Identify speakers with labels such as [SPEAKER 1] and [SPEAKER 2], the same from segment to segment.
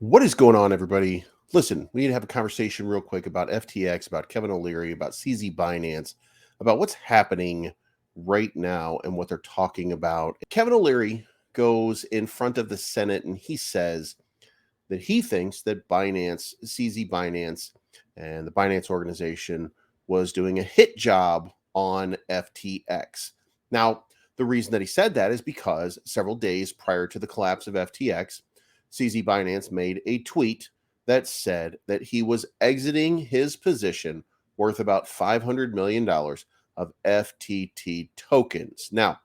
[SPEAKER 1] What is going on, everybody? Listen, we need to have a conversation real quick about FTX, about Kevin O'Leary, about CZ Binance, about what's happening right now and what they're talking about. Kevin O'Leary goes in front of the Senate and he says that he thinks that Binance, CZ Binance, and the Binance organization was doing a hit job on FTX. Now, the reason that he said that is because several days prior to the collapse of FTX, CZ Binance made a tweet that said that he was exiting his position worth about $500 million of FTT tokens. Now,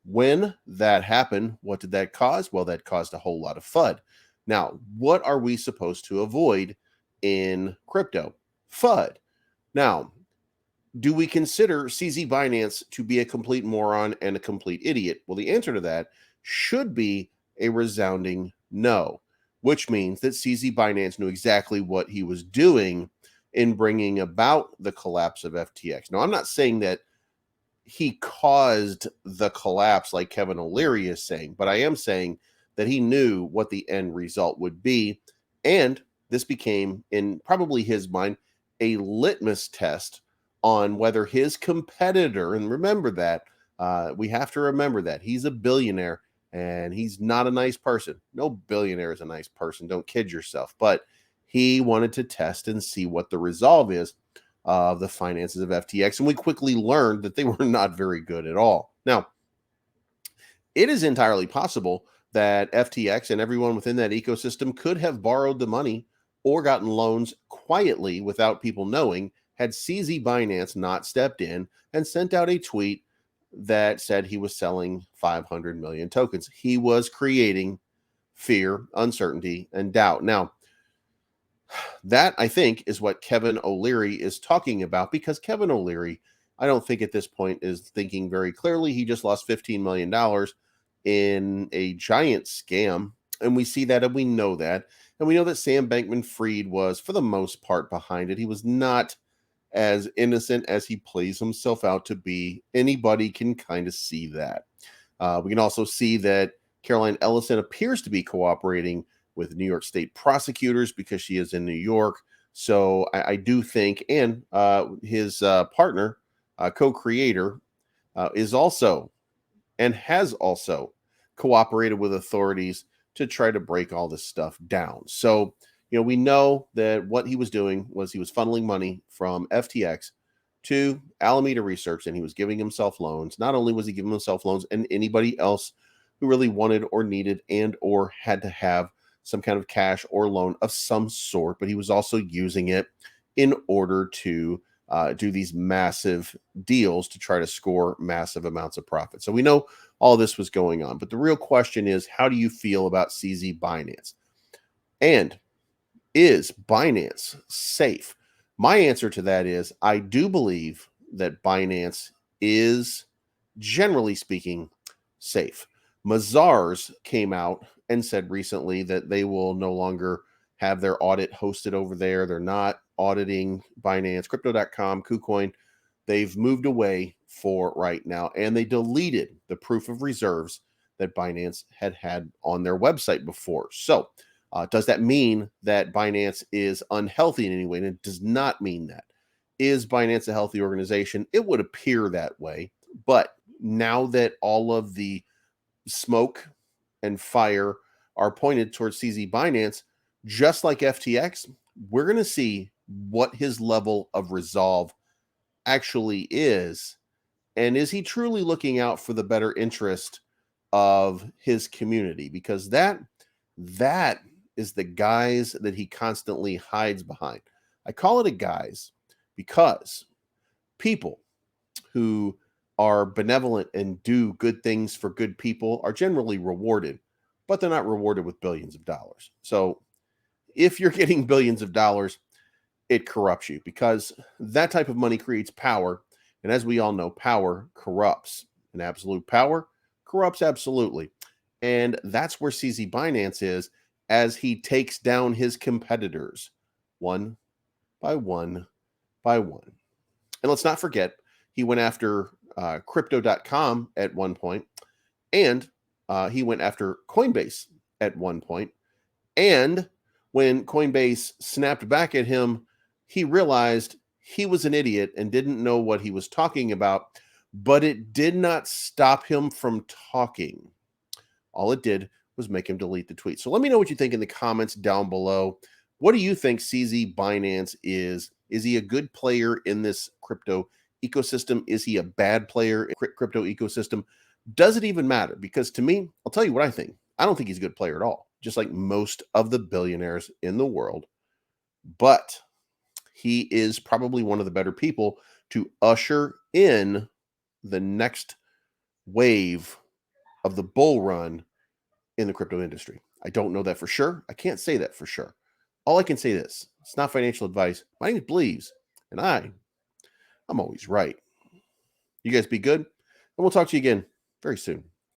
[SPEAKER 1] when that happened, what did that cause? Well, that caused a whole lot of FUD. Now, what are we supposed to avoid in crypto? FUD. Now, do we consider CZ Binance to be a complete moron and a complete idiot? Well, the answer to that should be a resounding no, which means that CZ Binance knew exactly what he was doing in bringing about the collapse of FTX. Now, I'm not saying that he caused the collapse like Kevin O'Leary is saying, but I am saying that he knew what the end result would be. And this became, in probably his mind, a litmus test on whether his competitor, and remember that, we have to remember that he's a billionaire and he's not a nice person. No billionaire is a nice person. Don't kid yourself. But he wanted to test and see what the resolve is of the finances of FTX. And we quickly learned that they were not very good at all. Now, it is entirely possible that FTX and everyone within that ecosystem could have borrowed the money or gotten loans quietly without people knowing had CZ Binance not stepped in and sent out a tweet that said he was selling 500 million tokens. He was creating fear, uncertainty, and doubt. Now, that I think is what Kevin O'Leary is talking about, because Kevin O'Leary, I don't think at this point is thinking very clearly. He just lost $15 million in a giant scam. And we see that and we know that. And we know that Sam Bankman Fried was, for the most part, behind it. He was not as innocent as he plays himself out to be. Anybody can kind of see that. We can also see that Caroline Ellison appears to be cooperating with New York State prosecutors because she is in New York. So I do think, and his partner, co-creator, is also and has also cooperated with authorities to try to break all this stuff down. So, we know that what he was doing was he was funneling money from FTX to Alameda Research, and he was giving himself loans. Not only was he giving himself loans, and anybody else who really wanted or needed and or had to have some kind of cash or loan of some sort, but he was also using it in order to do these massive deals to try to score massive amounts of profit. So we know all this was going on, but the real question is, how do you feel about CZ Binance? And is Binance safe? My answer to that is I do believe that Binance is, generally speaking, safe. Mazars came out and said recently that they will no longer have their audit hosted over there. They're not auditing Binance, Crypto.com, KuCoin. They've moved away for right now, and they deleted the proof of reserves that Binance had on their website before. So does that mean that Binance is unhealthy in any way? And it does not mean that. Is Binance a healthy organization? It would appear that way. But now that all of the smoke and fire are pointed towards CZ Binance, just like FTX, we're going to see what his level of resolve actually is. And is he truly looking out for the better interest of his community? Because that is the guise that he constantly hides behind. I call it a guise because people who are benevolent and do good things for good people are generally rewarded, but they're not rewarded with billions of dollars. So if you're getting billions of dollars, it corrupts you, because that type of money creates power. And as we all know, power corrupts, and absolute power corrupts absolutely. And that's where CZ Binance is as he takes down his competitors one by one by one. And let's not forget, he went after crypto.com at one point, and he went after Coinbase at one point, and when Coinbase snapped back at him, he realized he was an idiot and didn't know what he was talking about, but it did not stop him from talking. All it did was make him delete the tweet. So let me know what you think in the comments down below. What do you think CZ Binance is? Is he a good player in this crypto ecosystem? Is he a bad player in crypto ecosystem? Does it even matter? Because to me, I'll tell you what I think. I don't think he's a good player at all, just like most of the billionaires in the world. But he is probably one of the better people to usher in the next wave of the bull run in the crypto industry. I don't know that for sure. I can't say that for sure. All I can say is it's not financial advice. My name is Bleaves, and I'm always right. You guys be good, and we'll talk to you again very soon.